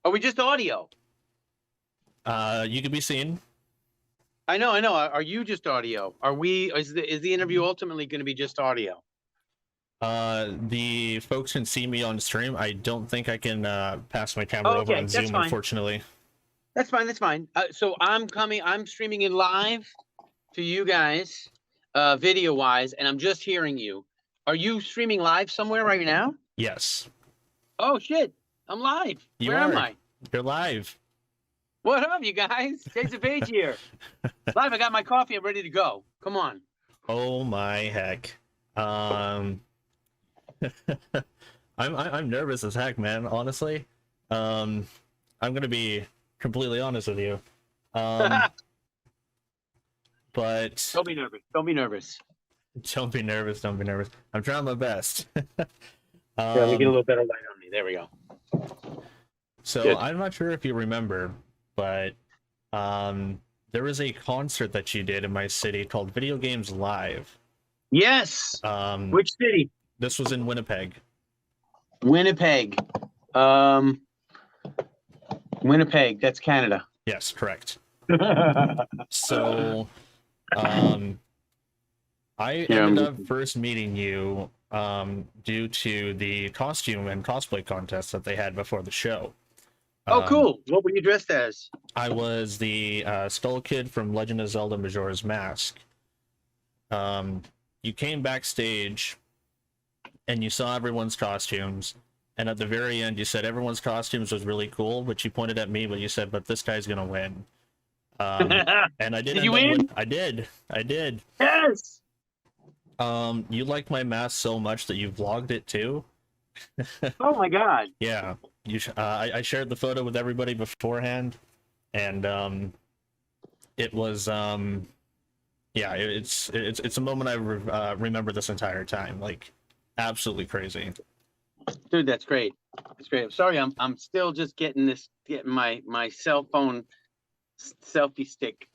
Are we just audio? You can be seen. I know. Are you just audio? Are we? Is the interview ultimately going to be just audio? The folks can see me on stream. I don't think I can pass my camera Oh, over okay, on that's Zoom, fine. unfortunately. That's fine. That's fine. So I'm streaming in live to you guys, video wise, and I'm just hearing you. Are you streaming live somewhere right now? Yes, Oh shit! I'm live. you Where am are. I? You're live. What up, you guys? Jason Paige here. Live. I got my coffee. I'm ready to go. Come on. Oh my heck. Um, I'm nervous as heck, man. Honestly, I'm gonna be completely honest with you. But Don't be nervous. Don't be nervous. don't be nervous. Don't be nervous. I'm trying my best. Yeah, let me get a little better light on me. There we go. So Good. I'm not sure if you remember, but there was a concert that you did in my city called Video Games Live. Yes. Um, Which city? this was in Winnipeg. Winnipeg. Winnipeg. That's Canada. Yes, correct. So, I ended up first meeting you due to the costume and cosplay contest that they had before the show. Oh, cool. What were you dressed as? I was the Skull Kid from Legend of Zelda Majora's Mask. You came backstage and you saw everyone's costumes, and at the very end you said everyone's costumes was really cool, but you pointed at me, but you said, but this guy's gonna win. And I did you win? I did. Yes. You liked my mask so much that you vlogged it too. Oh my god. Yeah, I shared the photo with everybody beforehand, and it was yeah, it's a moment I remember this entire time, like absolutely crazy. Dude, that's great. That's great. I'm sorry, I'm still just getting my cell phone selfie stick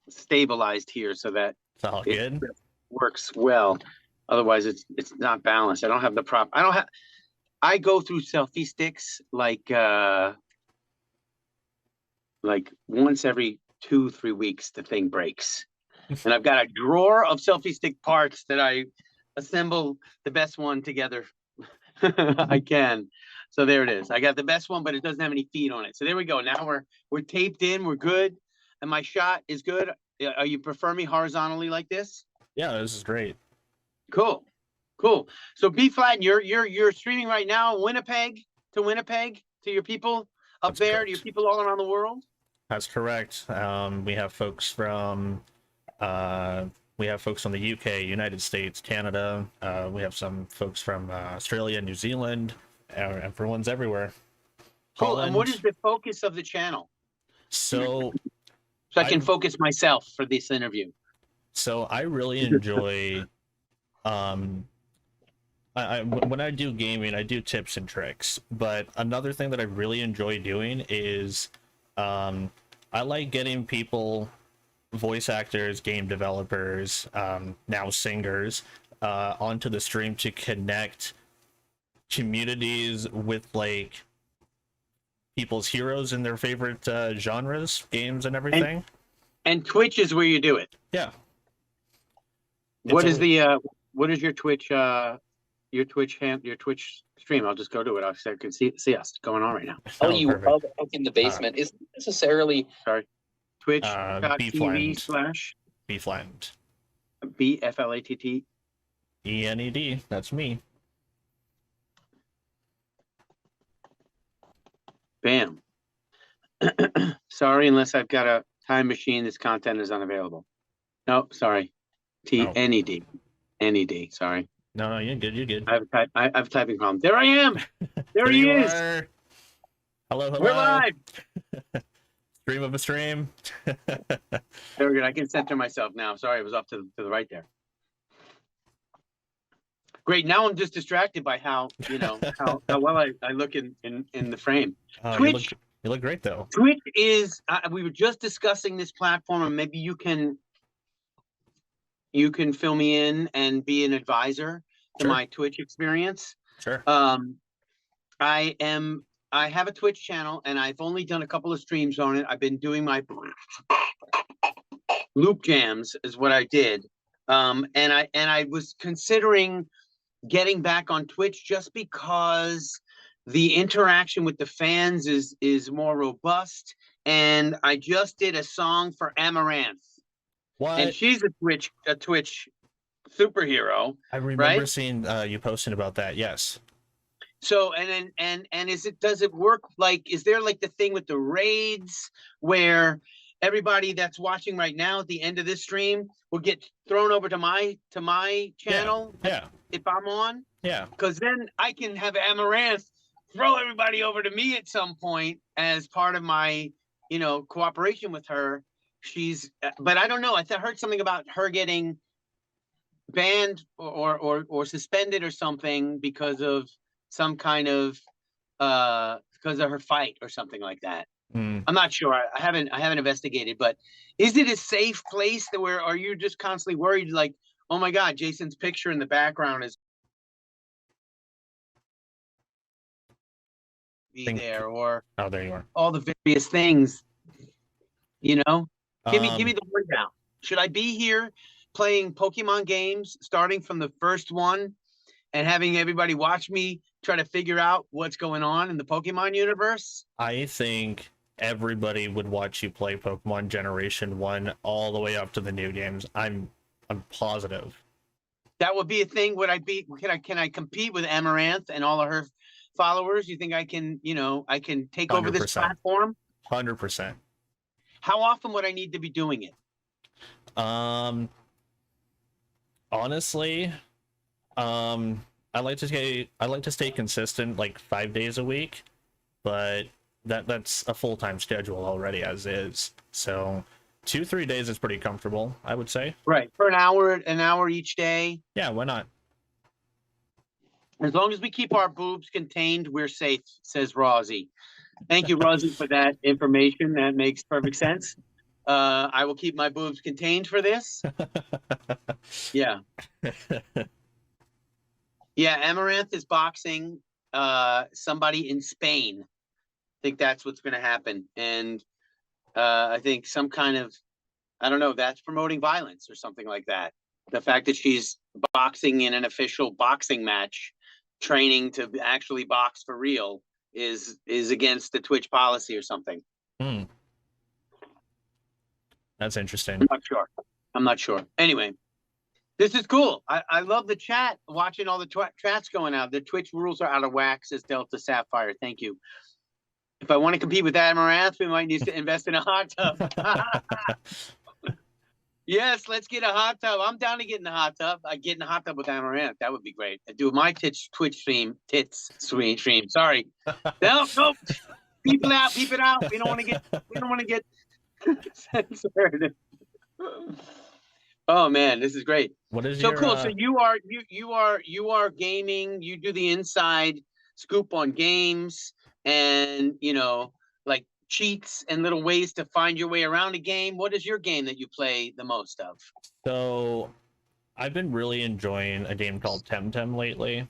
stabilized here so that It's all good. works well. Otherwise, it's not balanced. I don't have the prop. I go through selfie sticks like once every 2-3 weeks. The thing breaks, and I've got a drawer of selfie stick parts that I assemble the best one together I can. So there it is. I got the best one, but it doesn't have any feet on it. So there we go. Now we're taped in. We're good, and my shot is good. Are you prefer me horizontally like this? Yeah, this is great. Cool, cool. So B Flat, you're streaming right now, Winnipeg to your people up That's there, correct. to your people all around the world. That's correct. We have folks from the UK, United States, Canada. We have some folks from Australia, New Zealand. Everyone's everywhere. Cool. Holland. And what is the focus of the channel? So I can focus myself for this interview. So I really enjoy when I do gaming, I do tips and tricks. But another thing that I really enjoy doing is I like getting people, voice actors, game developers, now singers, onto the stream to connect communities with like people's heroes in their favorite genres, games, and everything. And Twitch is where you do it. Yeah. What is your Twitch stream? I'll just go to it. So I can see us going on right now. Tell you up in the basement isn't necessarily Twitch.tv/ Bflattend. BFLATT. ENED. That's me. Bam. Sorry, unless I've got a time machine, this content is unavailable. Nope, sorry. NED. NED, sorry. No, you're good. You're good. I have a typing problem. There I am. There he is. Are. Hello. We're live. Stream of a stream. Very good. I can center myself now. Sorry, I was off to the right there. Great. Now I'm just distracted by how well I look in the frame. Twitch. You look great though. Twitch is. We were just discussing this platform, and maybe you can fill me in and be an advisor to my Twitch experience. Sure. I am I have a Twitch channel, and I've only done a couple of streams on it. I've been doing my loop jams is what I did. And I was considering getting back on Twitch just because the interaction with the fans is more robust. And I just did a song for Amaranth, What? and she's a Twitch superhero. I remember right? seeing you posting about that. Yes. So does it work like, is there like the thing with the raids where everybody that's watching right now at the end of this stream will get thrown over to my channel Yeah. if I'm on? Yeah. Because then I can have Amaranth throw everybody over to me at some point as part of my, cooperation with her. But I don't know. I heard something about her getting banned or suspended or something because of some kind of because of her fight or something like that. I'm not sure. I haven't investigated, but is it a safe place that where are you just constantly worried like, oh my God, Jason's picture in the background is there, or oh, there you are. all the various things, give me the rundown. Should I be here playing Pokemon games starting from the first one and having everybody watch me try to figure out what's going on in the Pokemon universe? I think everybody would watch you play Pokemon Generation 1 all the way up to the new games. I'm positive. That would be a thing. Would I be, can I compete with Amaranth and all of her followers? You think I can, I can take over this 100%. platform? 100%. How often would I need to be doing it? Honestly, I like to stay consistent, like 5 days a week, but that's a full-time schedule already as is. So 2-3 days is pretty comfortable, I would say. Right. For an hour each day. Yeah, why not? As long as we keep our boobs contained, we're safe, says Rosie. Thank you, Rosie, for that information. That makes perfect sense. I will keep my boobs contained for this. Yeah. Yeah, Amaranth is boxing somebody in Spain. I think that's what's going to happen. And I think some kind of, I don't know, that's promoting violence or something like that. The fact that she's boxing in an official boxing match, training to actually box for real, is against the Twitch policy or something. That's interesting. I'm not sure. Anyway, this is cool. I love the chat, watching all the chats going out. The Twitch rules are out of whack, says Delta Sapphire. Thank you. If I want to compete with Amaranth, we might need to invest in a hot tub. Yes, let's get a hot tub. I'm down to get in the hot tub. I get in the hot tub with Amaranth. That would be great. I do my Twitch stream. Sorry. No. Beep it out. We don't want to get censored. Oh man, this is great. What is so your, cool? So you are gaming. You do the inside scoop on games, and like cheats and little ways to find your way around a game. What is your game that you play the most of? So I've been really enjoying a game called Temtem lately.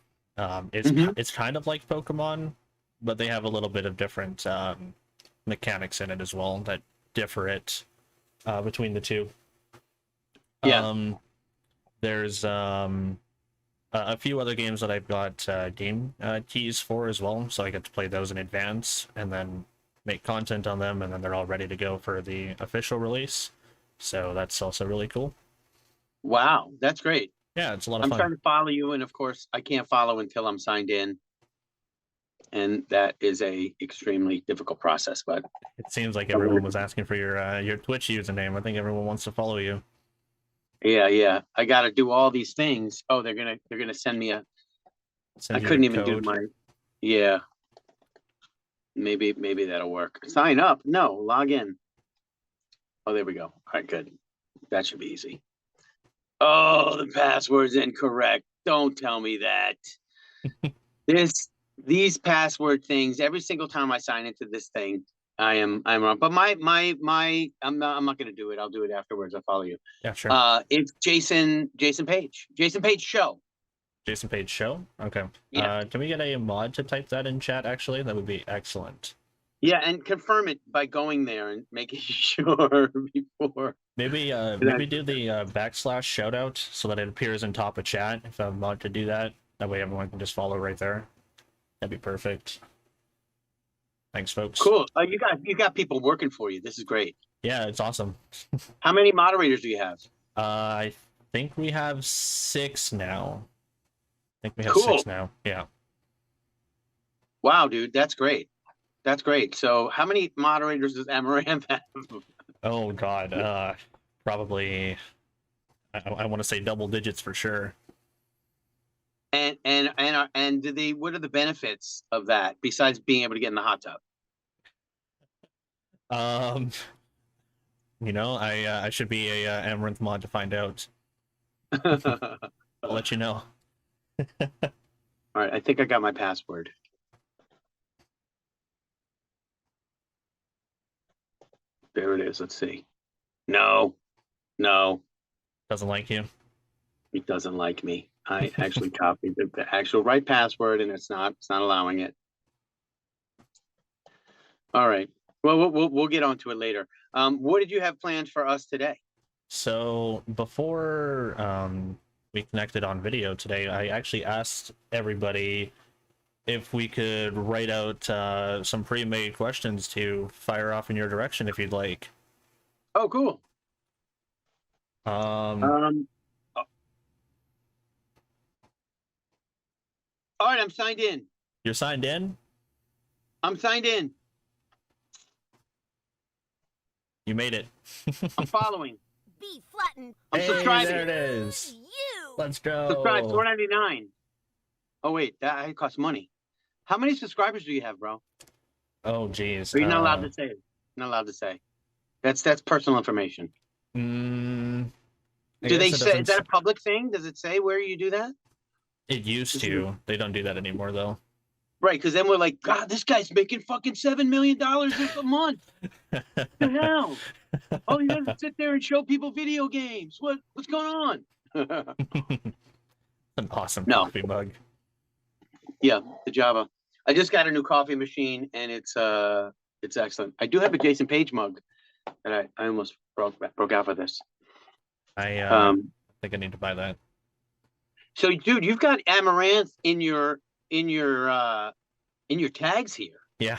It's kind of like Pokemon, but they have a little bit of different mechanics in it as well that differ it between the two. Yeah. There's a few other games that I've got game keys for as well, so I get to play those in advance and then make content on them, and then they're all ready to go for the official release. So that's also really cool. Wow, that's great. Yeah, it's a lot of fun. I'm trying to follow you, and of course, I can't follow until I'm signed in, and that is a extremely difficult process. But it seems like everyone was asking for your Twitch username. I think everyone wants to follow you. Yeah. I got to do all these things. Oh, they're gonna send me a. I couldn't even do my. Yeah. Maybe that'll work. Sign up. No, log in. Oh, there we go. All right, good. That should be easy. Oh, the password's incorrect. Don't tell me that. These password things, every single time I sign into this thing, I'm wrong. But I'm not gonna do it. I'll do it afterwards. I'll follow you. Yeah, sure. It's Jason Paige. Jason Paige Show. Jason Page Show. Okay. Yeah. Can we get a mod to type that in chat? Actually, that would be excellent. Yeah, and confirm it by going there and making sure before. Maybe maybe do the backslash shout out so that it appears in top of chat if I'm allowed to do that. That way everyone can just follow right there. That'd be perfect. Thanks, folks. Cool. You got people working for you. This is great. Yeah, it's awesome. How many moderators do you have? I think we have 6 now. I think we have Cool. 6 now. Yeah. Wow, dude, that's great. That's great. So how many moderators does Amaranth have? Oh God. Probably. I want to say double digits for sure. And what are the benefits of that besides being able to get in the hot tub? You know, I should be a Amaranth mod to find out. I'll let you know. All right, I think I got my password. There it is. Let's see. No. Doesn't like you. It doesn't like me. I actually copied the actual right password, and it's not allowing it. All right. Well, we'll get onto it later. What did you have planned for us today? So before we connected on video today, I actually asked everybody if we could write out some pre-made questions to fire off in your direction if you'd like. Oh, cool. All right, I'm signed in. You're signed in? I'm signed in. You made it. I'm following. Be flattened. I'm Hey, subscribing. there it is. You. Let's go. Subscribe, $4.99. Oh wait, that costs money. How many subscribers do you have, bro? Oh geez. Are you not allowed to say? Not allowed to say. That's personal information. I Do they guess it say? Is doesn't that a public thing? Does it say where you do that? It used to. They don't do that anymore though. Right, because then we're like, God, this guy's making fucking $7 million a month. What the hell? Oh, he doesn't sit there and show people video games. What's going on? An awesome No. coffee mug. Yeah, the Java. I just got a new coffee machine, and it's excellent. I do have a Jason Page mug that I almost broke out for this. I think I need to buy that. So, dude, you've got Amaranth in your tags here. Yeah.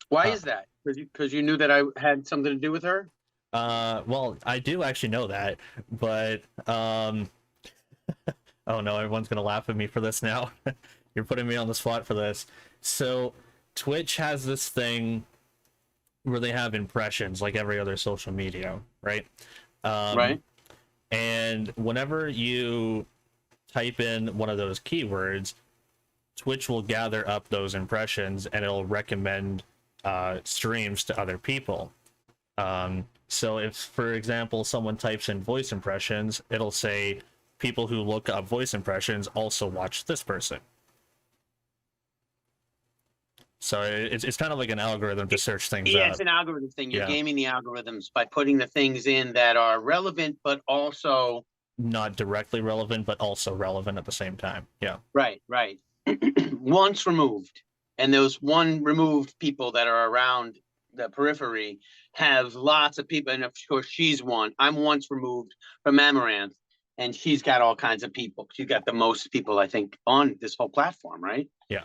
Why is that? Because you knew that I had something to do with her? Well, I do actually know that, but oh no, everyone's gonna laugh at me for this now. You're putting me on the spot for this. So Twitch has this thing where they have impressions like every other social media, right? Right. And whenever you type in one of those keywords, Twitch will gather up those impressions and it'll recommend streams to other people. So if, for example, someone types in voice impressions, it'll say people who look up voice impressions also watch this person. So it's kind of like an algorithm to search things Yeah, up. it's an algorithm thing. You're Yeah. gaming the algorithms by putting the things in that are relevant, but also Not directly relevant, but also relevant at the same time. Yeah. right. Once removed, and those one removed people that are around the periphery have lots of people, and of course she's one. I'm once removed from Amaranth, and she's got all kinds of people. She's got the most people, I think, on this whole platform, right? Yeah.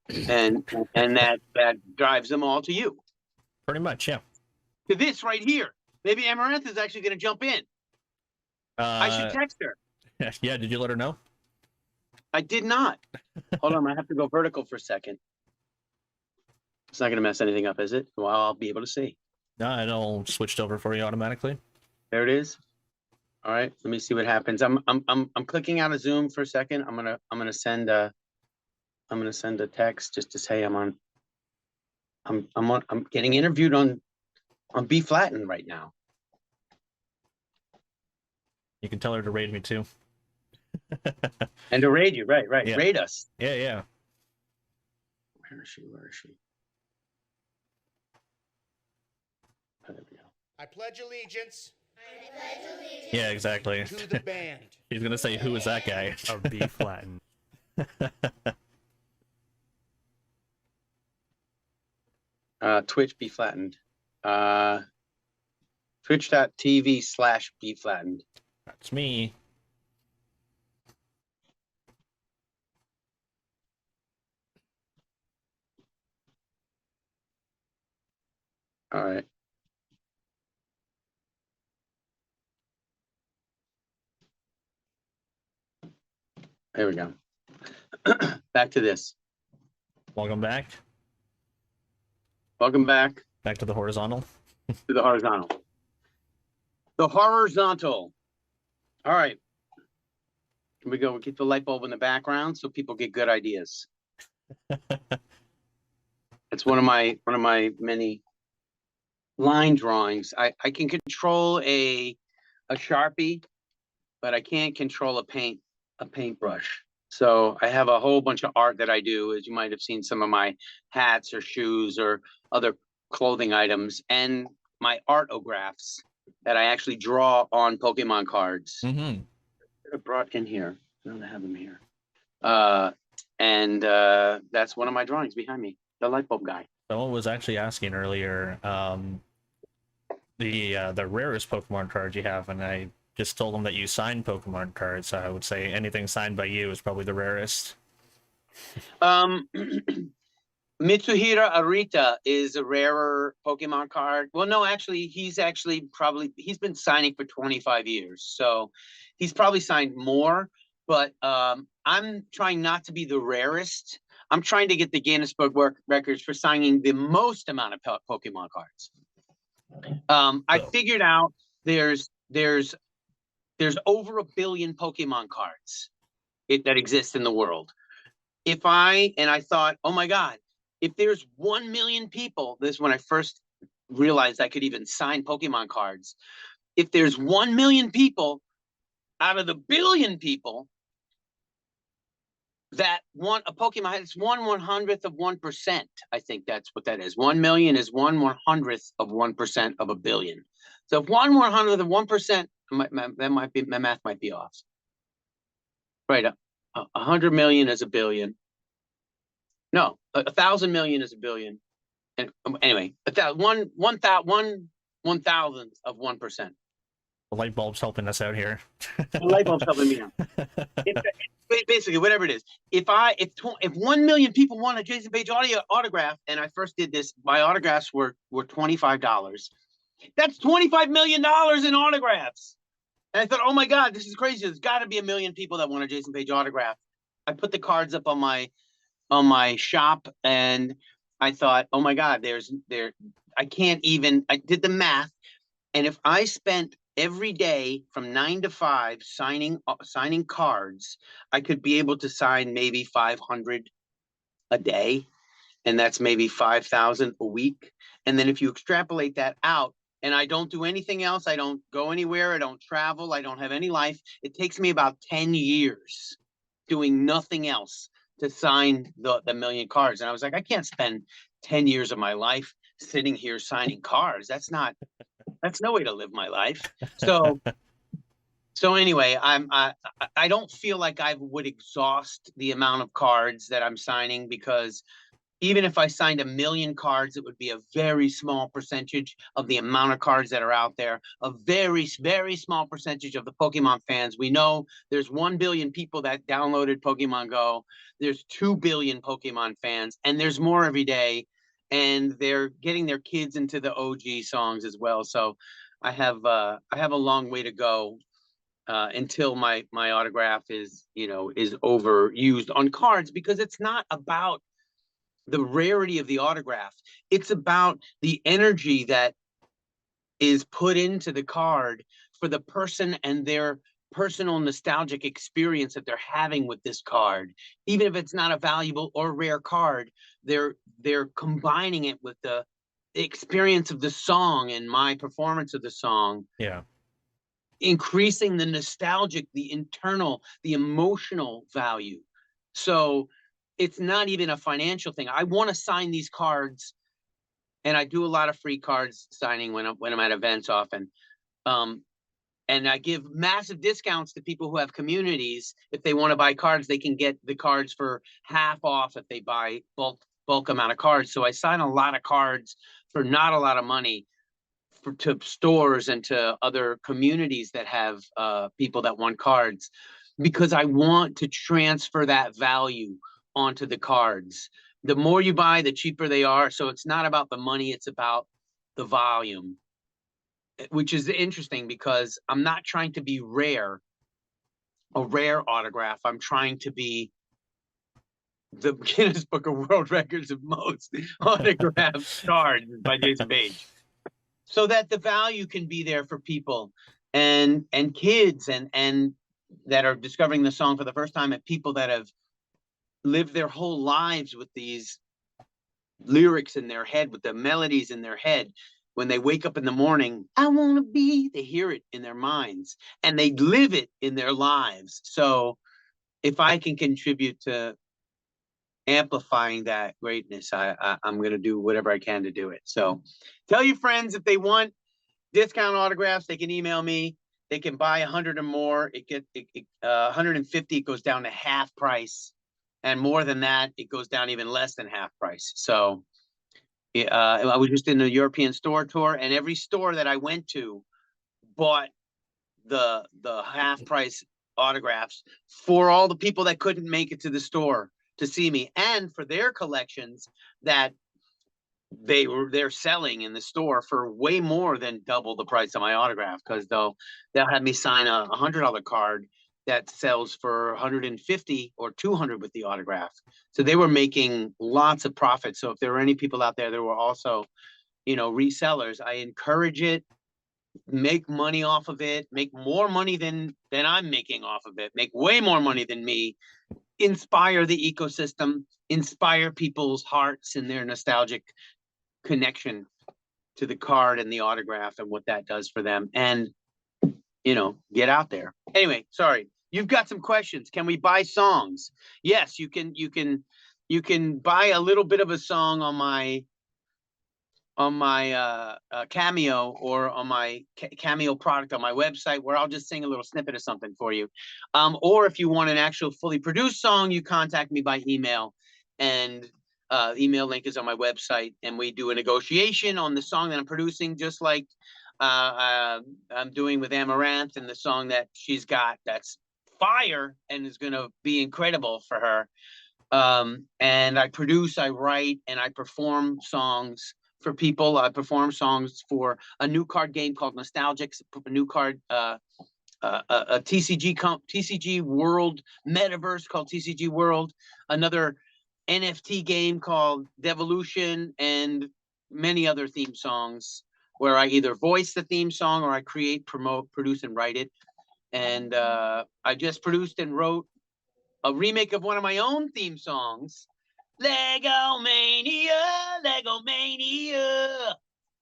and that drives them all to you. Pretty much, yeah. To this right here. Maybe Amaranth is actually going to jump in. I should text her. Yeah, did you let her know? I did not. Hold on, I have to go vertical for a second. It's not going to mess anything up, is it? Well, I'll be able to see. No, it all switched over for you automatically. There it is. All right, let me see what happens. I'm clicking out of Zoom for a second. I'm gonna send a text just to say I'm getting interviewed on B Flatten right now. You can tell her to raid me too. And to raid you, right. Yeah. Raid us. Yeah. Where is she? Oh, there we go. I pledge allegiance Yeah, exactly. To the band. He's gonna say, "Who is that guy?" Of B flattened. Twitch be flattened. Twitch.tv/be flattened. That's me. All right. There we go. Back to this. Welcome back. Welcome back Back to the horizontal. to the horizontal. The horizontal. All right. Here we go. We get the light bulb in the background so people get good ideas. It's one of my many line drawings. I can control a Sharpie, but I can't control a paintbrush. So I have a whole bunch of art that I do, as you might have seen some of my hats or shoes or other clothing items, and my artographs that I actually draw on Pokemon cards. Mm-hmm. I brought in here. I don't have them here. And that's one of my drawings behind me, the light bulb guy. Someone was actually asking earlier the rarest Pokemon card you have, and I just told them that you sign Pokemon cards. So I would say anything signed by you is probably the rarest. Mitsuhira Arita is a rarer Pokemon card. Well, no, actually, he's been signing for 25 years. So he's probably signed more, but I'm trying not to be the rarest. I'm trying to get the Guinness Book records for signing the most amount of Pokemon cards. I figured out there's over 1 billion Pokemon cards that exist in the world. I thought, oh my God, if there's 1 million people, this is when I first realized I could even sign Pokemon cards. If there's 1 million people out of the 1 billion people that want a Pokemon, it's 1/100th of 1%. I think that's what that is. 1 million is 1/100th of 1% of 1 billion. So if 1/100th of 1%, my math might be off. Right, 100 million is 1 billion. No, 1,000 million is 1 billion. And anyway, 1/1000th of 1%. The light bulb's helping us out here. The light bulb's helping me out. Basically, whatever it is. If 1 million people want a Jason Paige autograph, and I first did this, my autographs were $25. That's $25 million in autographs. And I thought, oh my God, this is crazy. There's got to be 1 million people that want a Jason Paige autograph. I put the cards up on my shop, and I thought, oh my God, I did the math, and if I spent every day from 9 to 5 signing cards, I could be able to sign maybe 500 a day, and that's maybe 5,000 a week. And then if you extrapolate that out, and I don't do anything else, I don't go anywhere, I don't travel, I don't have any life, it takes me about 10 years doing nothing else to sign the 1 million cards. And I was like, I can't spend 10 years of my life sitting here signing cards. That's no way to live my life. So anyway, I don't feel like I would exhaust the amount of cards that I'm signing, because even if I signed 1 million cards, it would be a very small percentage of the amount of cards that are out there, a very, very small percentage of the Pokemon fans. We know there's 1 billion people that downloaded Pokemon Go. There's 2 billion Pokemon fans, and there's more every day. And they're getting their kids into the OG songs as well. So I have a long way to go until my autograph is overused on cards, because it's not about the rarity of the autograph. It's about the energy that is put into the card for the person and their personal nostalgic experience that they're having with this card. Even if it's not a valuable or rare card, they're combining it with the experience of the song and my performance of the song. Yeah. Increasing the nostalgic, the internal, the emotional value. So it's not even a financial thing. I want to sign these cards, and I do a lot of free cards signing when I'm at events often. And I give massive discounts to people who have communities. If they want to buy cards, they can get the cards for half off if they buy bulk amount of cards. So I sign a lot of cards for not a lot of money to stores and to other communities that have people that want cards, because I want to transfer that value onto the cards. The more you buy, the cheaper they are. So it's not about the money, it's about the volume, which is interesting because I'm not trying to be a rare autograph. I'm trying to be the Guinness Book of World Records of most autographed cards by Jason Paige, so that the value can be there for people and kids and that are discovering the song for the first time, and people that have lived their whole lives with these lyrics in their head, with the melodies in their head. When they wake up in the morning, I want to be, they hear it in their minds and they live it in their lives. So if I can contribute to amplifying that greatness, I'm going to do whatever I can to do it. So tell your friends, if they want discount autographs, they can email me. They can buy 100 or more. 150, it goes down to half price. And more than that, it goes down even less than half price. So I was just in a European store tour, and every store that I went to bought the half price autographs for all the people that couldn't make it to the store to see me, and for their collections that they're selling in the store for way more than double the price of my autograph, because they'll have me sign a $100 card that sells for 150 or 200 with the autograph. So they were making lots of profit. So if there were any people out there that were also, resellers, I encourage it. Make money off of it. Make more money than I'm making off of it. Make way more money than me. Inspire the ecosystem. Inspire people's hearts and their nostalgic connection to the card and the autograph and what that does for them. And get out there. Anyway, sorry. You've got some questions. Can we buy songs? Yes, you can buy a little bit of a song on my Cameo, or on my Cameo product on my website, where I'll just sing a little snippet of something for you. Or if you want an actual fully produced song, you contact me by email, and email link is on my website, and we do a negotiation on the song that I'm producing, just like I'm doing with Amaranth, and the song that she's got that's fire and is going to be incredible for her. And I produce, I write, and I perform songs for people. I perform songs for a new card game called Nostalgics, a new card, a TCG World metaverse called TCG World, another NFT game called Devolution, and many other theme songs where I either voice the theme song or I create, promote, produce, and write it. And I just produced and wrote a remake of one of my own theme songs. Lego Mania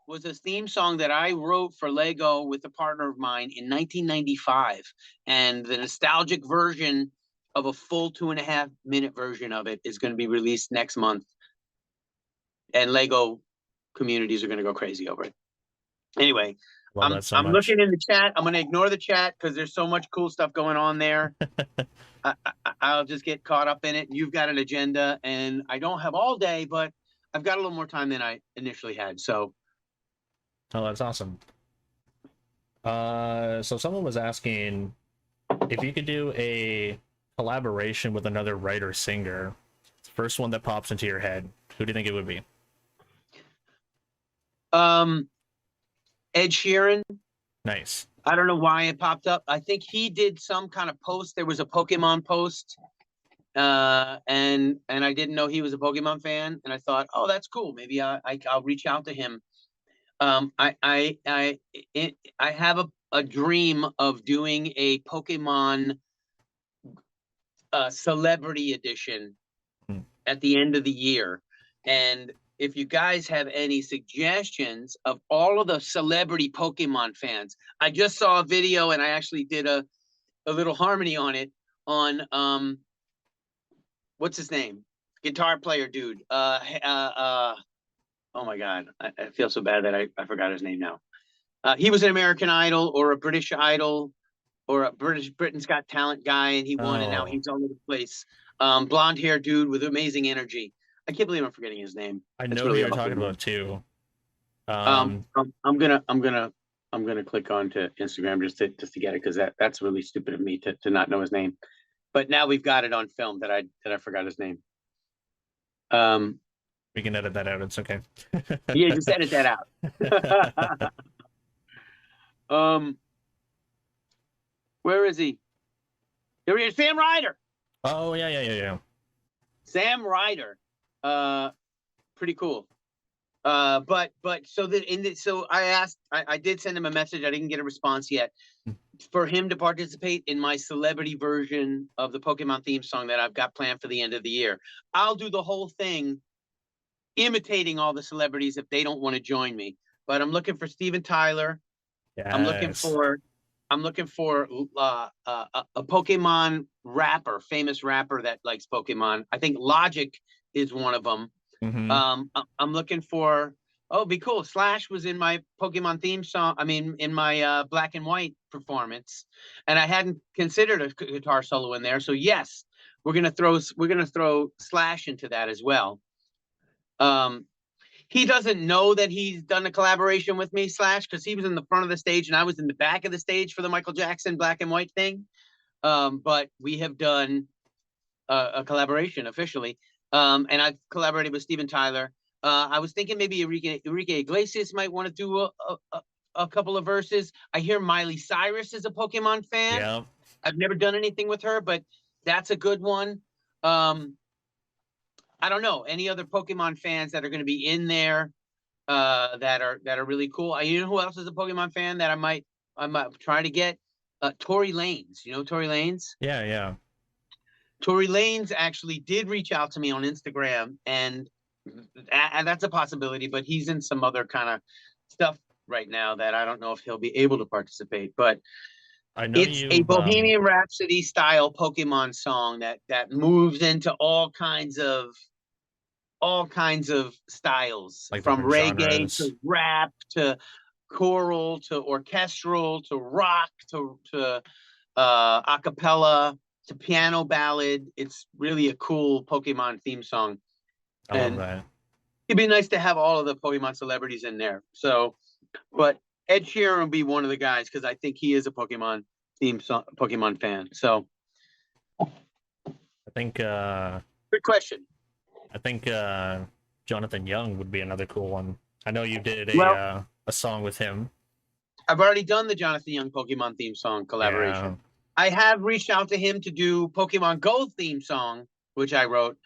was a theme song that I wrote for Lego with a partner of mine in 1995. And the nostalgic version of a full 2.5-minute version of it is going to be released next month. And Lego communities are going to go crazy over it. Anyway, Love that so I'm much. looking in the chat. I'm going to ignore the chat because there's so much cool stuff going on there. I'll just get caught up in it. You've got an agenda, and I don't have all day, but I've got a little more time than I initially had. So, oh, that's awesome. So someone was asking if you could do a collaboration with another writer singer. First one that pops into your head, who do you think it would be? Ed Sheeran. Nice. I don't know why it popped up. I think he did some kind of post. There was a Pokemon post, and I didn't know he was a Pokemon fan, and I thought, oh, that's cool. Maybe I'll reach out to him. I have a dream of doing a Pokemon celebrity edition at the end of the year, and if you guys have any suggestions of all of the celebrity Pokemon fans, I just saw a video and I actually did a little harmony on it on what's his name? Guitar player dude. Oh my God. I feel so bad that I forgot his name now. He was an American Idol or a British Idol or a Britain's Got Talent guy, and he won, and now Oh, he's all over the place. Blonde hair dude with amazing energy. I can't believe I'm forgetting his name. I It's know who really you're awful. talking about too. Um, I'm gonna click on to Instagram just to get it because that's really stupid of me to not know his name. But now we've got it on film that I forgot his name. We can edit that out. It's okay. Yeah, just edit that out. Where is he? Here he is, Sam Ryder. Oh yeah. Sam Ryder. Pretty cool. But so so I did send him a message. I didn't get a response yet for him to participate in my celebrity version of the Pokemon theme song that I've got planned for the end of the year. I'll do the whole thing imitating all the celebrities if they don't want to join me. But I'm looking for Steven Tyler. I'm looking Yes. for a Pokemon rapper, famous rapper that likes Pokemon. I think Logic is one of them. I'm looking for, it'd be cool. Slash was in my Pokemon theme song. I mean, in my Black and White performance, and I hadn't considered a guitar solo in there. So yes, we're gonna throw Slash into that as well. He doesn't know that he's done a collaboration with me, Slash, because he was in the front of the stage and I was in the back of the stage for the Michael Jackson Black and White thing. But we have done a collaboration officially. And I've collaborated with Steven Tyler. I was thinking maybe Enrique Iglesias might want to do a couple of verses. I hear Miley Cyrus is a Pokemon fan. Yeah. I've never done anything with her, but that's a good one. I don't know any other Pokemon fans that are going to be in there that are really cool. You know who else is a Pokemon fan that I might try to get? Tory Lanez. You know Tory Lanez? Yeah. Tory Lanez actually did reach out to me on Instagram, and that's a possibility, but he's in some other kind of stuff right now that I don't know if he'll be able to participate. But I know it's a Bohemian Rhapsody style Pokemon song that moves into all kinds of styles, like from reggae genres. to rap to choral to orchestral to rock to a cappella to piano ballad. It's really a cool Pokemon theme song. I love that. It'd be nice to have all of the Pokemon celebrities in there. So, but Ed Sheeran will be one of the guys because I think he is a Pokemon theme song, Pokemon fan. So, I think good question. I think Jonathan Young would be another cool one. I know you did a song with him. I've already done the Jonathan Young Pokemon theme song collaboration. Yeah. I have reached out to him to do Pokemon Go theme song, which I wrote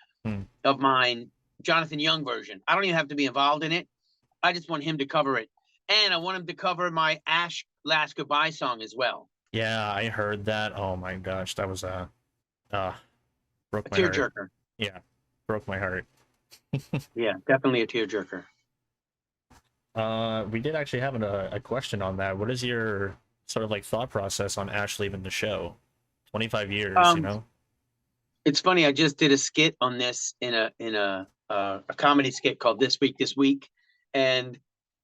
of mine, Jonathan Young version. I don't even have to be involved in it. I just want him to cover it. And I want him to cover my Ash Last Goodbye song as well. Yeah, I heard that. Oh my gosh, that was broke my heart. Tearjerker. Yeah, broke my heart. Yeah, definitely a tearjerker. We did actually have a question on that. What is your sort of like thought process on Ash leaving the show? 25 years, you know? It's funny. I just did a skit on this in a comedy skit called This Week, and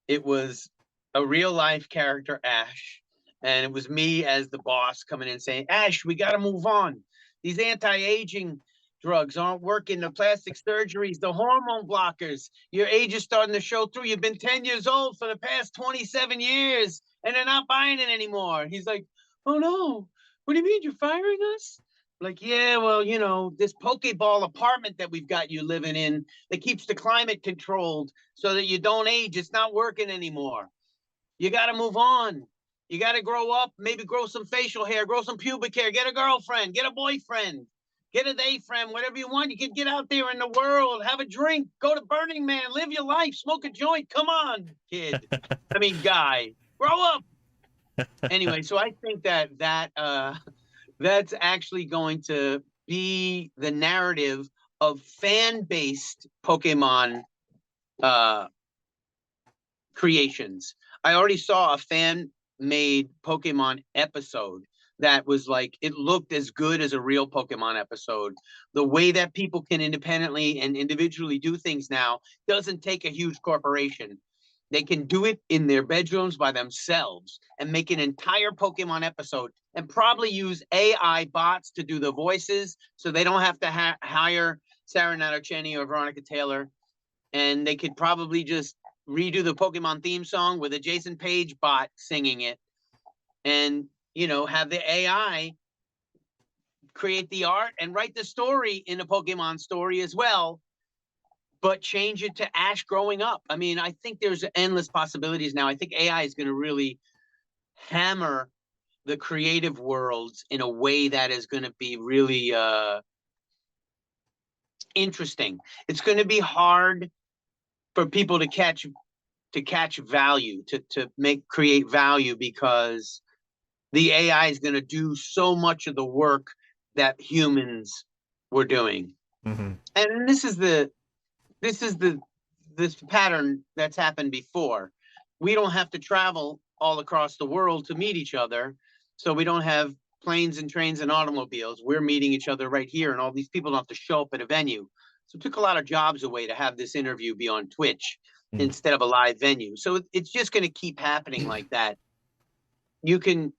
it was a real life character, Ash, and it was me as the boss coming in saying, Ash, we got to move on. These anti-aging drugs aren't working. The plastic surgeries, the hormone blockers. Your age is starting to show through. You've been 10 years old for the past 27 years, and they're not buying it anymore. He's like, oh no, what do you mean? You're firing us? Like, yeah, well, you know, this Pokeball apartment that we've got you living in that keeps the climate controlled so that you don't age, it's not working anymore. You got to move on. You got to grow up, maybe grow some facial hair, grow some pubic hair, get a girlfriend, get a boyfriend, get a day friend, whatever you want. You can get out there in the world, have a drink, go to Burning Man, live your life, smoke a joint. Come on, kid. I mean, guy, grow up. Anyway, so I think that's actually going to be the narrative of fan-based Pokemon creations. I already saw a fan-made Pokemon episode that was like, it looked as good as a real Pokemon episode. The way that people can independently and individually do things now doesn't take a huge corporation. They can do it in their bedrooms by themselves and make an entire Pokemon episode and probably use AI bots to do the voices so they don't have to hire Sarah Natochenny or Veronica Taylor. And they could probably just redo the Pokemon theme song with a Jason Paige bot singing it and, you know, have the AI create the art and write the story in a Pokemon story as well, but change it to Ash growing up. I mean, I think there's endless possibilities now. I think AI is going to really hammer the creative worlds in a way that is going to be really interesting. It's going to be hard for people to catch value, to create value, because the AI is going to do so much of the work that humans were doing. Mm-hmm. And this pattern that's happened before. We don't have to travel all across the world to meet each other. So we don't have planes and trains and automobiles. We're meeting each other right here, and all these people don't have to show up at a venue. So it took a lot of jobs away to have this interview be on Twitch instead of a live venue. So it's just going to keep happening like that. You can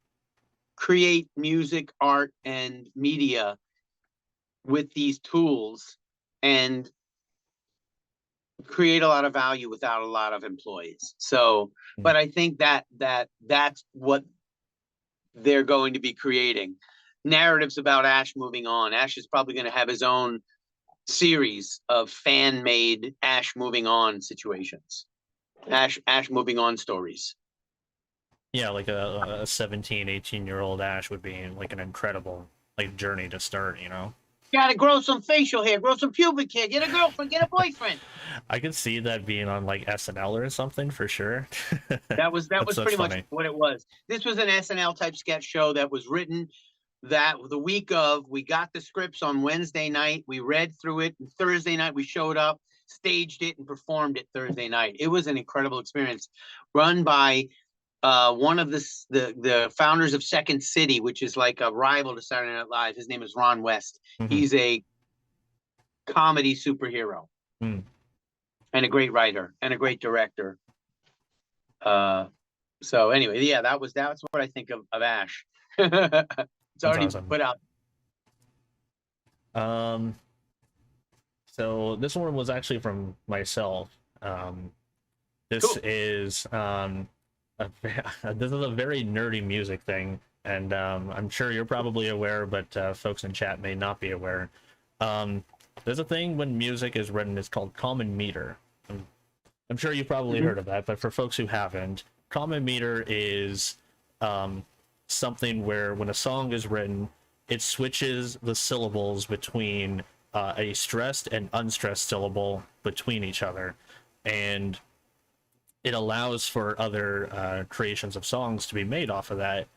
create music, art, and media with these tools and create a lot of value without a lot of employees. So, but I think that's what they're going to be creating. Narratives about Ash moving on. Ash is probably going to have his own series of fan-made Ash moving on situations. Ash moving on stories. Yeah, like a 17, 18-year-old Ash would be like an incredible like journey to start, you know? Gotta grow some facial hair, grow some pubic hair, get a girlfriend, get a boyfriend. I could see that being on like SNL or something for sure. That was pretty funny. much what it was. This was an SNL type sketch show that was written that the week of. We got the scripts on Wednesday night, we read through it, and Thursday night we showed up, staged it, and performed it Thursday night. It was an incredible experience, run by one of the founders of Second City, which is like a rival to Saturday Night Live. His name is Ron West. Mm-hmm. He's a comedy superhero and a great writer and a great director. So anyway, yeah, that's what I think of Ash. It's already awesome. put out. So this one was actually from myself. This Cool. is this is a very nerdy music thing, and I'm sure you're probably aware, but folks in chat may not be aware. There's a thing when music is written, it's called common meter. I'm sure you've probably heard of that, but for folks who haven't, common meter is something where when a song is written, it switches the syllables between a stressed and unstressed syllable between each other, and it allows for other creations of songs to be made off of that.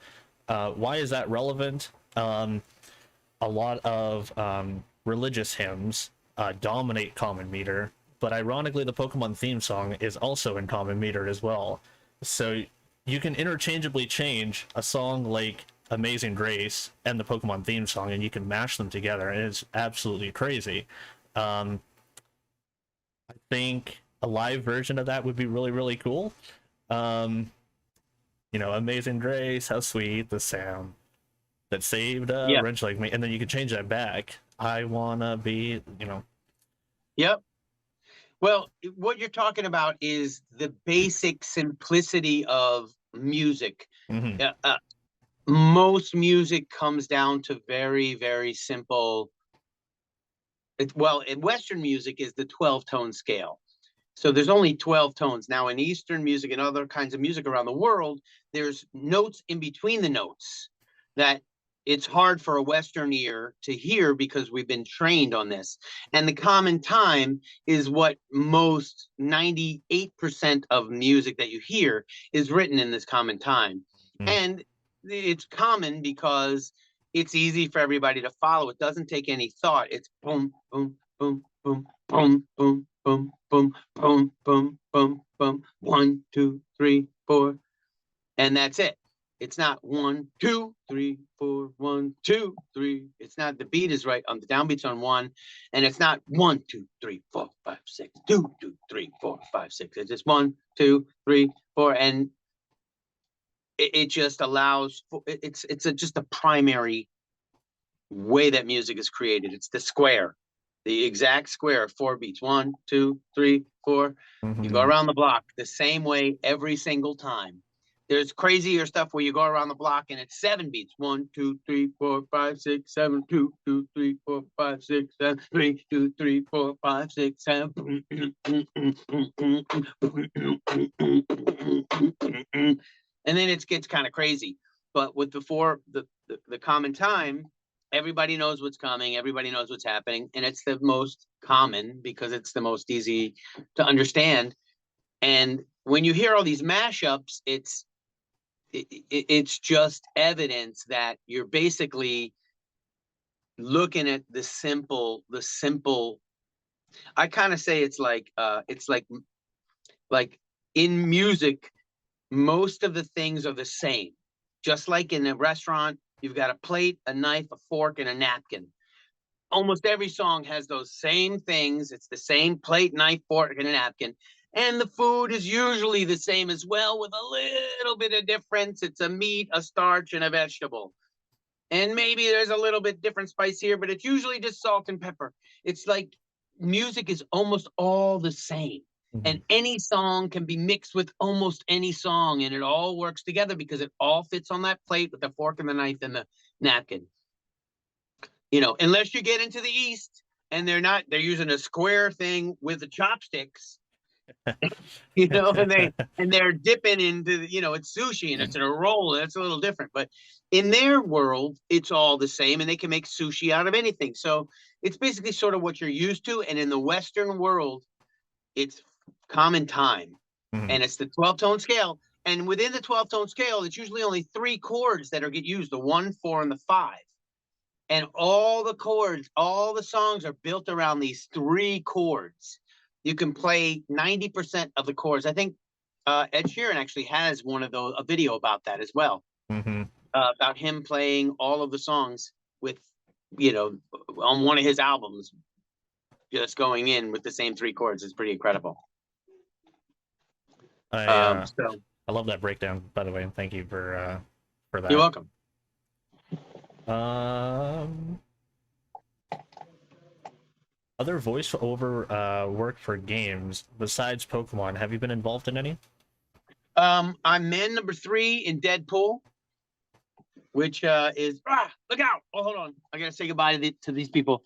Why is that relevant? A lot of religious hymns dominate common meter, but ironically the Pokemon theme song is also in common meter as well. So you can interchangeably change a song like Amazing Grace and the Pokemon theme song, and you can mash them together, and it's absolutely crazy. I think a live version of that would be really, really cool. You know, Amazing Grace, how sweet the sound that saved a wrench like me, and then you can change that back. I wanna be, you know. Yep. Well, what you're talking about is the basic simplicity of music. Most music comes down to very, very simple. Well, in Western music is the 12-tone scale. So there's only 12 tones. Now in Eastern music and other kinds of music around the world, there's notes in between the notes that it's hard for a Western ear to hear because we've been trained on this. And the common time is what most 98% of music that you hear is written in this common time. And it's common because it's easy for everybody to follow. It doesn't take any thought. It's boom, boom, boom, boom, boom, boom, boom, boom, boom, boom, boom, boom, 1, 2, 3, 4, and that's it. It's not 1, 2, 3, 4, 1, 2, 3. It's not, the beat is right on the downbeat's on 1, and it's not 1, 2, 3, 4, 5, 6, 2, 2, 3, 4, 5, 6. It's just 1, 2, 3, 4, and it just allows for just a primary way that music is created. It's the square, the exact square of 4 beats. 1, 2, 3, 4. You go around the block the same way every single time. There's crazier stuff where you go around the block and it's 7 beats. 1, 2, 3, 4, 5, 6, 7, 2, 2, 3, 4, 5, 6, 7, 3, 2, 3, 4, 5, 6, 7. And then it gets kind of crazy. But with the common time, everybody knows what's coming, everybody knows what's happening, and it's the most common because it's the most easy to understand. And when you hear all these mashups, it's just evidence that you're basically looking at the simple. I kind of say it's like in music, most of the things are the same. Just like in a restaurant, you've got a plate, a knife, a fork, and a napkin. Almost every song has those same things. It's the same plate, knife, fork, and a napkin. And the food is usually the same as well, with a little bit of difference. It's a meat, a starch, and a vegetable. And maybe there's a little bit different spice here, but it's usually just salt and pepper. It's like music is almost all the same. And any song can be mixed with almost any song, and it all works together because it all fits on that plate with the fork and the knife and the napkin. You know, unless you get into the East and they're using a square thing with the chopsticks, you know, and they're dipping into, you know, it's sushi and it's in a roll. That's a little different, but in their world, it's all the same, and they can make sushi out of anything. So it's basically sort of what you're used to. And in the Western world, it's common time, and it's the 12-tone scale. And within the 12-tone scale, it's usually only 3 chords that get used: the 1, 4, and the 5. And all the chords, all the songs are built around these 3 chords. You can play 90% of the chords. I think Ed Sheeran actually has a video about that as well, about him playing all of the songs with, you know, on one of his albums, just going in with the same 3 chords. It's pretty incredible. I love that breakdown, by the way, and thank you for that. You're welcome. Other voiceover work for games besides Pokemon, have you been involved in any? I'm man number 3 in Deadpool, which is look out! Oh, hold on, I gotta say goodbye to these people.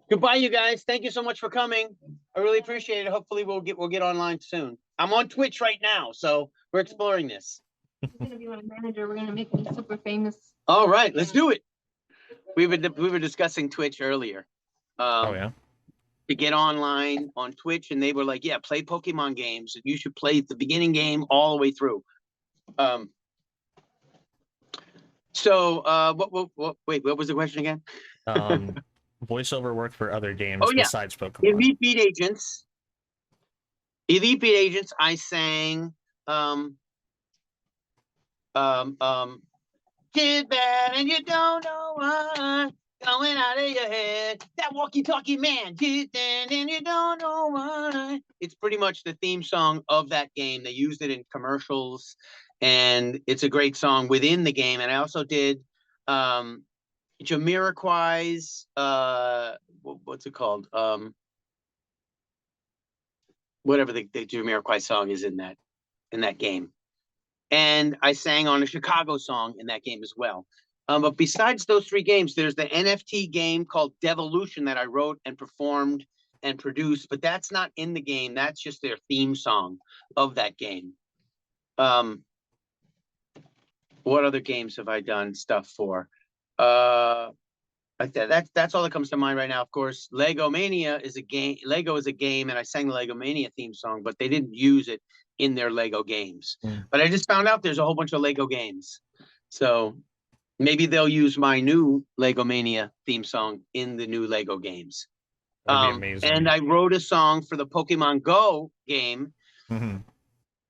Goodbye, you guys. Thank you so much for coming. I really appreciate it. Hopefully we'll get online soon. I'm on Twitch right now, so we're exploring this. He's gonna be my manager. We're gonna make me super famous. All right, let's do it. We were discussing Twitch earlier. Oh yeah. To get online on Twitch, and they were like, "Yeah, play Pokemon games. You should play the beginning game all the way through." So wait, what was the question again? Voiceover work for other games besides Pokemon. Elite Beat Agents. Elite Beat Agents. I sang. Kid bad and you don't know why, going out of your head. That walkie-talkie man, kid bad and you don't know why. It's pretty much the theme song of that game. They used it in commercials, and it's a great song within the game. And I also did Jamiroquai's what's it called? Whatever the Jamiroquai song is in that game. And I sang on a Chicago song in that game as well. But besides those 3 games, there's the NFT game called Devolution that I wrote and performed and produced, but that's not in the game. That's just their theme song of that game. What other games have I done stuff for? That's all that comes to mind right now. Of course, Lego Mania is a game. Lego is a game, and I sang the Lego Mania theme song, but they didn't use it in their Lego games. But I just found out there's a whole bunch of Lego games, so maybe they'll use my new Lego Mania theme song in the new Lego games. That'd be amazing. And I wrote a song for the Pokemon Go game.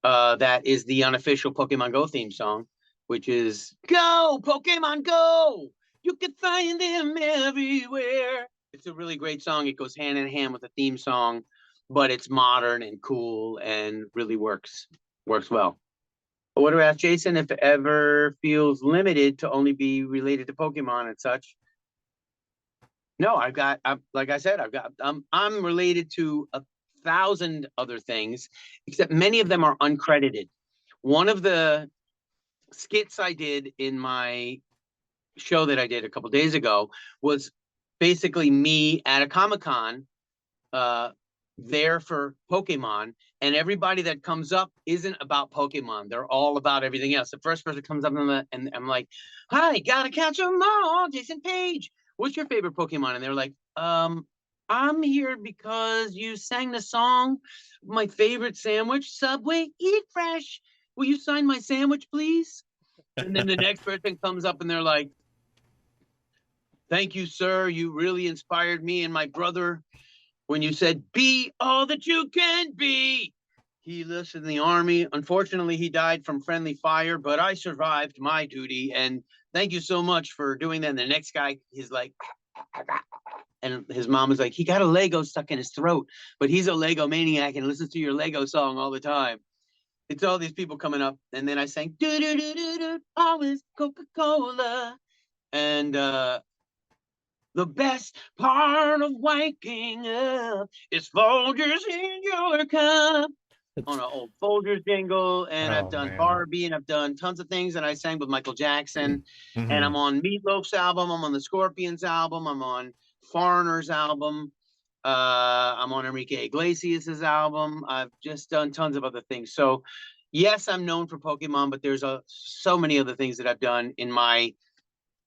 That is the unofficial Pokemon Go theme song, which is Go, Pokemon Go! You can find them everywhere. It's a really great song. It goes hand in hand with the theme song, but it's modern and cool and really works well. I would have asked Jason if it ever feels limited to only be related to Pokemon and such. No, like I said, I'm related to 1,000 other things, except many of them are uncredited. One of the skits I did in my show that I did a couple days ago was basically me at a Comic-Con, there for Pokemon, and everybody that comes up isn't about Pokemon. They're all about everything else. The first person comes up and I'm like, "Hi, gotta catch 'em all, Jason Paige. What's your favorite Pokemon?" And they're like, I'm here because you sang the song, my favorite sandwich, Subway, eat fresh. Will you sign my sandwich, please? And then the next person comes up and they're like, "Thank you, sir. You really inspired me and my brother when you said, be all that you can be." He enlisted in the Army. Unfortunately, he died from friendly fire, but I survived my duty. And thank you so much for doing that. And the next guy, he's like, and his mom was like, he got a Lego stuck in his throat, but he's a Lego maniac and listens to your Lego song all the time. It's all these people coming up. And then I sang, do, do, do, do, do, always Coca-Cola. And the best part of waking up is Folgers in your cup. On an old Folgers jingle, and I've done Barbie, and I've done tons of things, and I sang with Michael Jackson, and I'm on Meatloaf's album, I'm on the Scorpions album, I'm on Foreigner's album, I'm on Enrique Iglesias's album. I've just done tons of other things. So yes, I'm known for Pokemon, but there's so many other things that I've done in my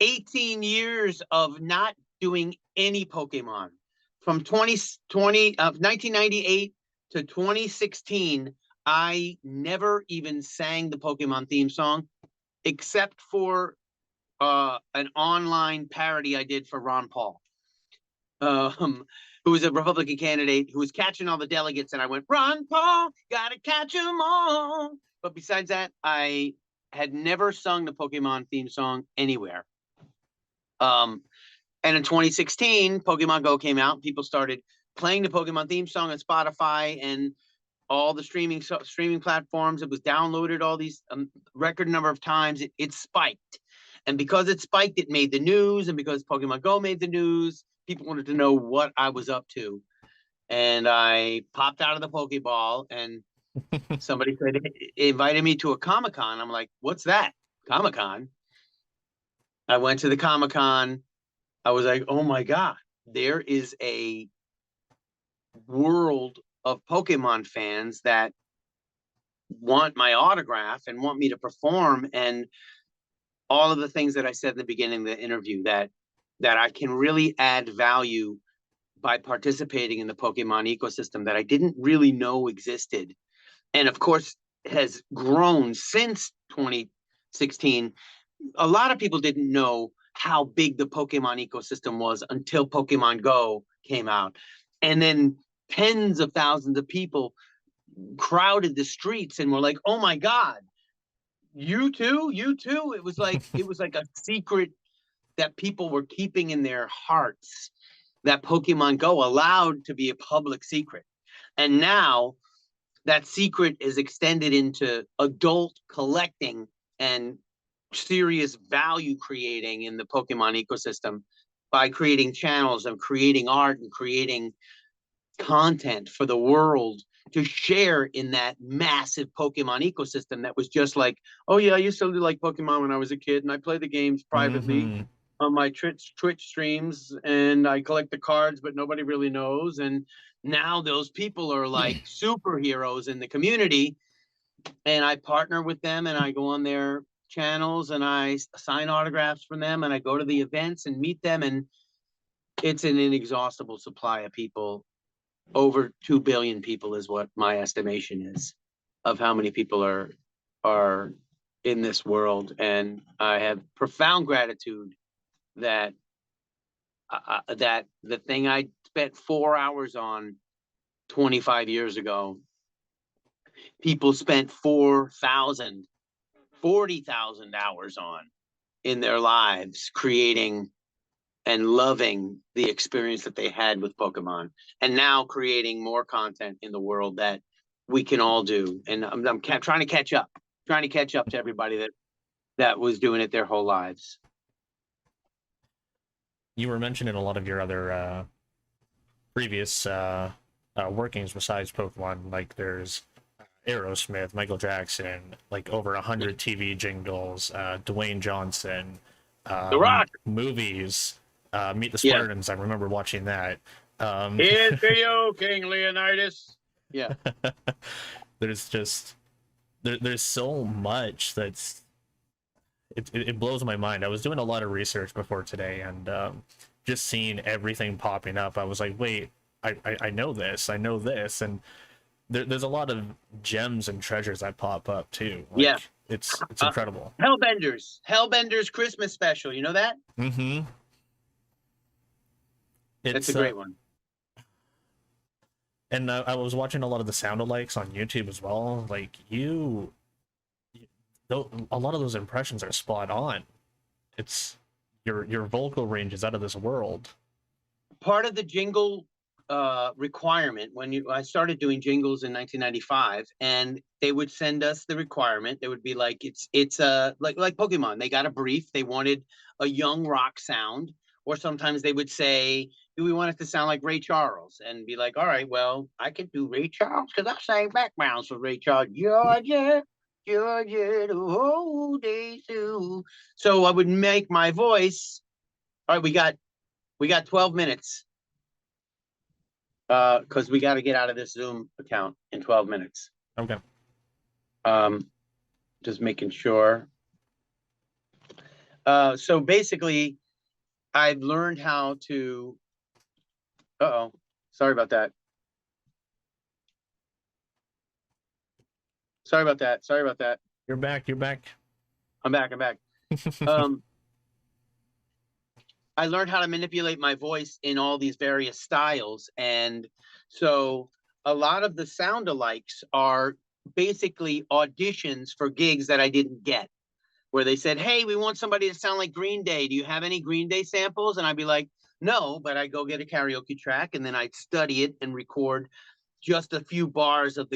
18 years of not doing any Pokemon. From 1998 to 2016, I never even sang the Pokemon theme song, except for an online parody I did for Ron Paul, who was a Republican candidate who was catching all the delegates, and I went, "Ron Paul, gotta catch them all." But besides that, I had never sung the Pokemon theme song anywhere. And in 2016, Pokemon Go came out. People started playing the Pokemon theme song on Spotify and all the streaming platforms. It was downloaded all these record number of times. It spiked. And because it spiked, it made the news. And because Pokemon Go made the news, people wanted to know what I was up to. And I popped out of the Pokeball, and somebody said, invited me to a Comic-Con. I'm like, "What's that? Comic-Con?" I went to the Comic-Con. I was like, "Oh my God, there is a world of Pokemon fans that want my autograph and want me to perform." And all of the things that I said in the beginning of the interview, that I can really add value by participating in the Pokemon ecosystem that I didn't really know existed. And of course, has grown since 2016. A lot of people didn't know how big the Pokemon ecosystem was until Pokemon Go came out. And then tens of thousands of people crowded the streets and were like, "Oh my God, you too, you too." It was like a secret that people were keeping in their hearts, that Pokemon Go allowed to be a public secret. And now that secret is extended into adult collecting and serious value creating in the Pokemon ecosystem by creating channels and creating art and creating content for the world to share in that massive Pokemon ecosystem that was just like, "Oh yeah, I used to like Pokemon when I was a kid, and I play the games privately on my Twitch streams, and I collect the cards, but nobody really knows." And now those people are like superheroes in the community, and I partner with them, and I go on their channels, and I sign autographs from them, and I go to the events and meet them, and it's an inexhaustible supply of people. Over 2 billion people is what my estimation is of how many people are in this world. And I have profound gratitude that that the thing I spent 4 hours on 25 years ago, people spent 4,000 40,000 hours on in their lives, creating and loving the experience that they had with Pokemon, and now creating more content in the world that we can all do. And I'm trying to catch up, to everybody that was doing it their whole lives. You were mentioning a lot of your other previous workings besides Pokemon. Like there's Aerosmith, Michael Jackson, like over 100 TV jingles, Dwayne Johnson, The Rock movies, Meet the Yeah. Spartans. I remember watching that. Here's to you, King Leonidas. Yeah. There's just there's so much that's it blows my mind. I was doing a lot of research before today, and just seeing everything popping up, I was like, wait, I know this, and there's a lot of gems and treasures that pop up too. Like, Yeah. it's incredible. Hellbender's Christmas special. You know that? Mm-hmm. That's a great one. And I was watching a lot of the sound alikes on YouTube as well. Like a lot of those impressions are spot on. It's your vocal range is out of this world. Part of the jingle requirement when I started doing jingles in 1995, and they would send us the requirement. They would be like, it's like Pokemon. They got a brief. They wanted a young rock sound, or sometimes they would say, do we want it to sound like Ray Charles? And be like, all right, well, I can do Ray Charles because I sang backgrounds for Ray Charles. Georgia, the whole day through. So I would make my voice. All right, we got 12 minutes. Because we got to get out of this Zoom account in 12 minutes. Okay. Just making sure. So basically, I've learned how to. Uh-oh, sorry about that. Sorry about that. You're back. I'm back. I learned how to manipulate my voice in all these various styles. And so a lot of the sound alikes are basically auditions for gigs that I didn't get, where they said, hey, we want somebody to sound like Green Day. Do you have any Green Day samples? And I'd be like, no, but I go get a karaoke track, and then I'd study it and record just a few bars of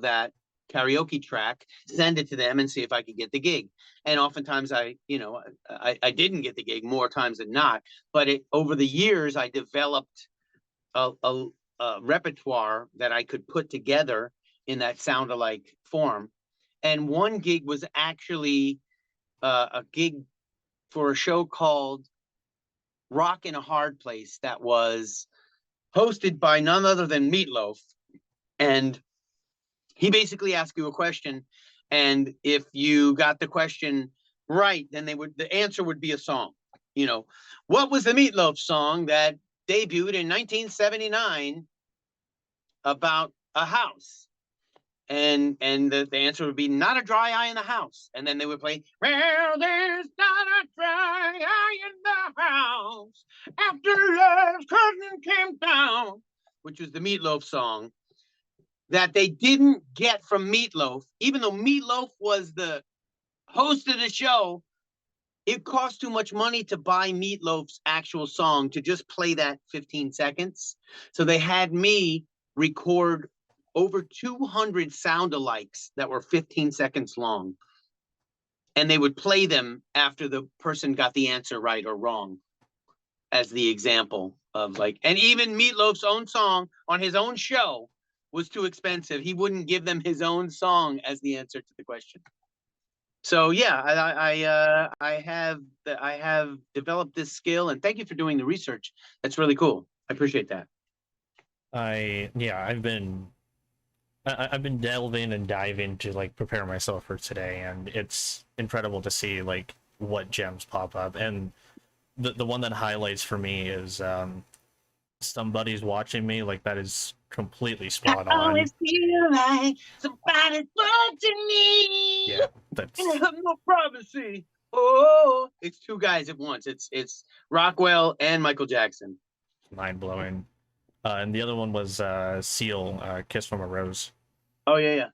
that karaoke track, send it to them, and see if I could get the gig. And oftentimes I didn't get the gig, more times than not. But over the years, I developed a repertoire that I could put together in that sound-alike form. And one gig was actually a gig for a show called Rock in a Hard Place that was hosted by none other than Meatloaf. And he basically asked you a question, and if you got the question right, then the answer would be a song. What was the Meatloaf song that debuted in 1979 about a house? And the answer would be Not a Dry Eye in the House. And then they would play, well, there's not a dry eye in the house after love's curtain came down, which was the Meatloaf song that they didn't get from Meatloaf. Even though Meatloaf was the host of the show, it cost too much money to buy Meatloaf's actual song to just play that 15 seconds. So they had me record over 200 sound alikes that were 15 seconds long. And they would play them after the person got the answer right or wrong, as the example of and even Meatloaf's own song on his own show was too expensive. He wouldn't give them his own song as the answer to the question. So yeah, I have developed this skill, and thank you for doing the research. That's really cool. I appreciate that. I've been delving and diving to prepare myself for today, and it's incredible to see what gems pop up. And the one that highlights for me is Somebody's Watching Me. That is completely spot on. I always feel like somebody's watching me. Yeah, that's no privacy. Oh, it's two guys at once. It's Rockwell and Michael Jackson. Mind blowing. And the other one was Seal, Kiss from a Rose. Oh yeah.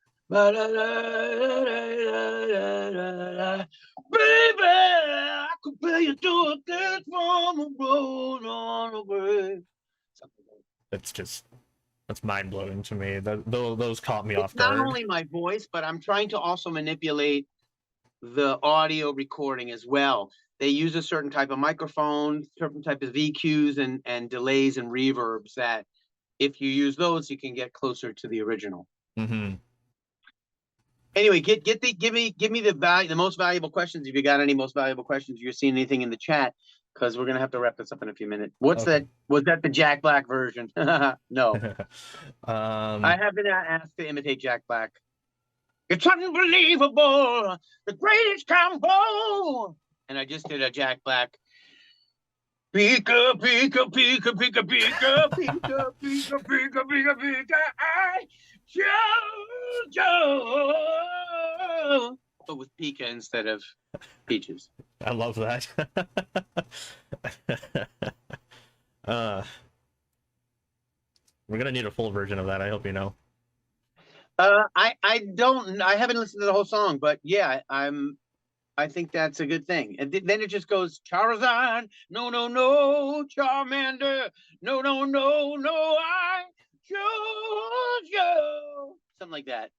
baby, I compare you to a kid from a road on a way. That's mind blowing to me. Those caught me off It's not guard. only my voice, but I'm trying to also manipulate the audio recording as well. They use a certain type of microphone, certain type of VQs and delays and reverbs that if you use those, you can get closer to the original. Mm-hmm. Anyway, give me the most valuable questions. If you got any most valuable questions, you're seeing anything in the chat, because we're gonna have to wrap this up in a few minutes. What's Okay. that? Was that the Jack Black version? No, I Um, have been asked to imitate Jack Black. It's unbelievable, the greatest combo. And I just did a Jack Black. Pika, pika, pika, pika, pika, pika, pika, pika, pika, pika, I, Joe. But with pika instead of peaches. I love that. We're gonna need a full version of that. I hope you know. I haven't listened to the whole song, but yeah, I think that's a good thing. And then it just goes Charizard, no, no, no, Charmander, no, no, no, no, I choose you. Something like that.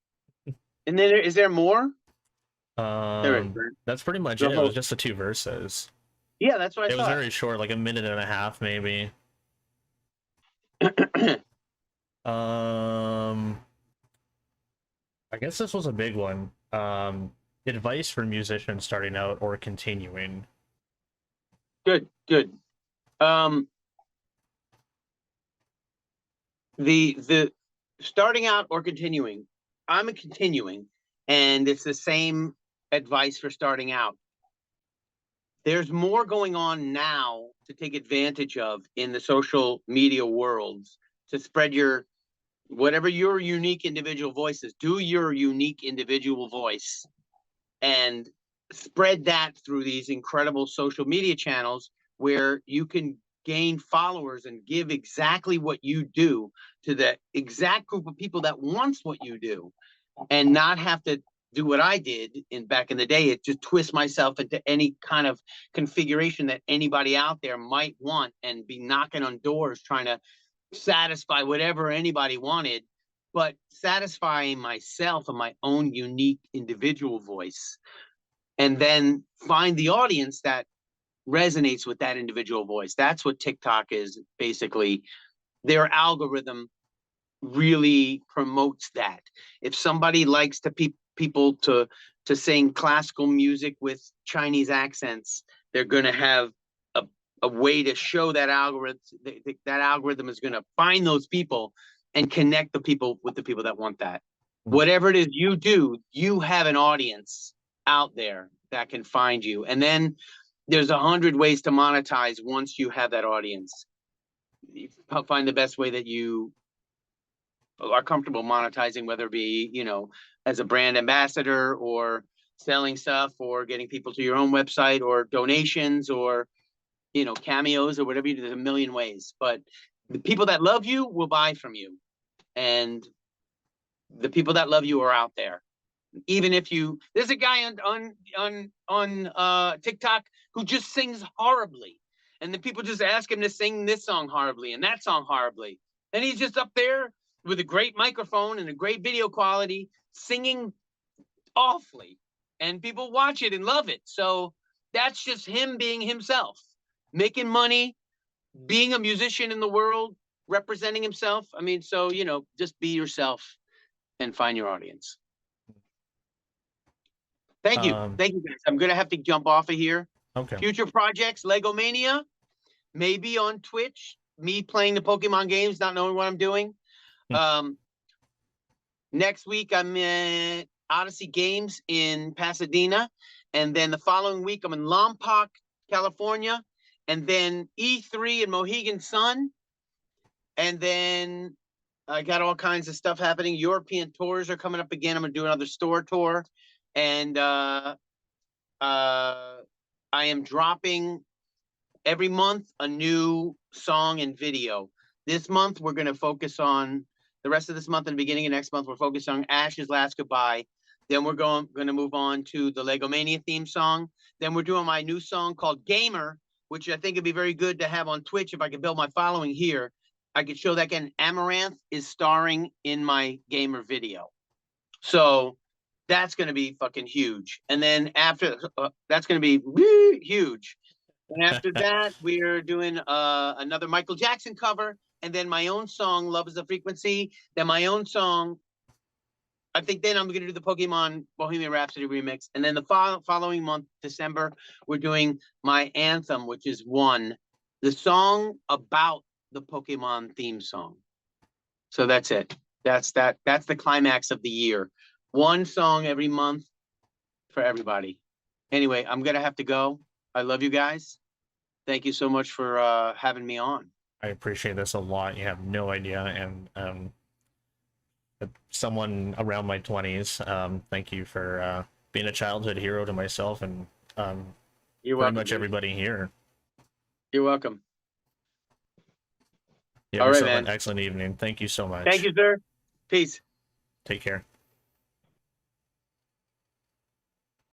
And then is there more? There is. That's pretty much The it. It whole- was just the 2 verses. Yeah, that's what I It was thought. very short, like a minute and a half, maybe. I guess this was a big one. Advice for musicians starting out or continuing. Good. The starting out or continuing, I'm a continuing, and it's the same advice for starting out. There's more going on now to take advantage of in the social media worlds to spread whatever your unique individual voice is. Do your unique individual voice and spread that through these incredible social media channels where you can gain followers and give exactly what you do to the exact group of people that wants what you do, and not have to do what I did back in the day. It just twist myself into any kind of configuration that anybody out there might want and be knocking on doors trying to satisfy whatever anybody wanted, but satisfying myself and my own unique individual voice, and then find the audience that resonates with that individual voice. That's what TikTok is basically. Their algorithm really promotes that. If somebody likes to people to sing classical music with Chinese accents, they're going to have a way to show that algorithm. That algorithm is going to find those people and connect the people with the people that want that. Whatever it is you do, you have an audience out there that can find you. And then there's 100 ways to monetize once you have that audience. You find the best way that you are comfortable monetizing, whether it be, as a brand ambassador or selling stuff or getting people to your own website or donations or, cameos or whatever you do. There's a million ways, but the people that love you will buy from you. And the people that love you are out there. Even if there's a guy on TikTok who just sings horribly, and the people just ask him to sing this song horribly and that song horribly, and he's just up there with a great microphone and a great video quality singing awfully, and people watch it and love it. So that's just him being himself, making money, being a musician in the world, representing himself. I mean, so just be yourself and find your audience. Thank you. Thank you, guys. I'm going to have to jump off of here. Okay. Future projects, Lego Mania, maybe on Twitch, me playing the Pokemon games, not knowing what I'm doing. Next week, I'm at Odyssey Games in Pasadena. And then the following week, I'm in Lompoc, California. And then E3 in Mohegan Sun. And then I got all kinds of stuff happening. European tours are coming up again. I'm going to do another store tour. And I am dropping every month a new song and video. This month, we're going to focus on the rest of this month and the beginning of next month. We're focused on Ash's Last Goodbye. Then we're going to move on to the Lego Mania theme song. Then we're doing my new song called Gamer, which I think would be very good to have on Twitch if I could build my following here. I could show that again. Amaranth is starring in my Gamer video. So that's going to be fucking huge. And then after that's going to be huge. And after that, we're doing another Michael Jackson cover, and then my own song, Love is a Frequency. Then my own song, I think then I'm going to do the Pokemon Bohemian Rhapsody remix. And then the following month, December, we're doing my anthem, which is One, the song about the Pokemon theme song. So that's it. That's the climax of the year. One song every month for everybody. Anyway, I'm going to have to go. I love you guys. Thank you so much for having me on. I appreciate this a lot. You have no idea. And someone around my 20s, thank you for being a childhood hero to myself and You're pretty welcome, much dude. everybody here. You're welcome. You have All right, yourself man. an excellent evening. Thank you so much. Thank you, sir. Peace. Take care.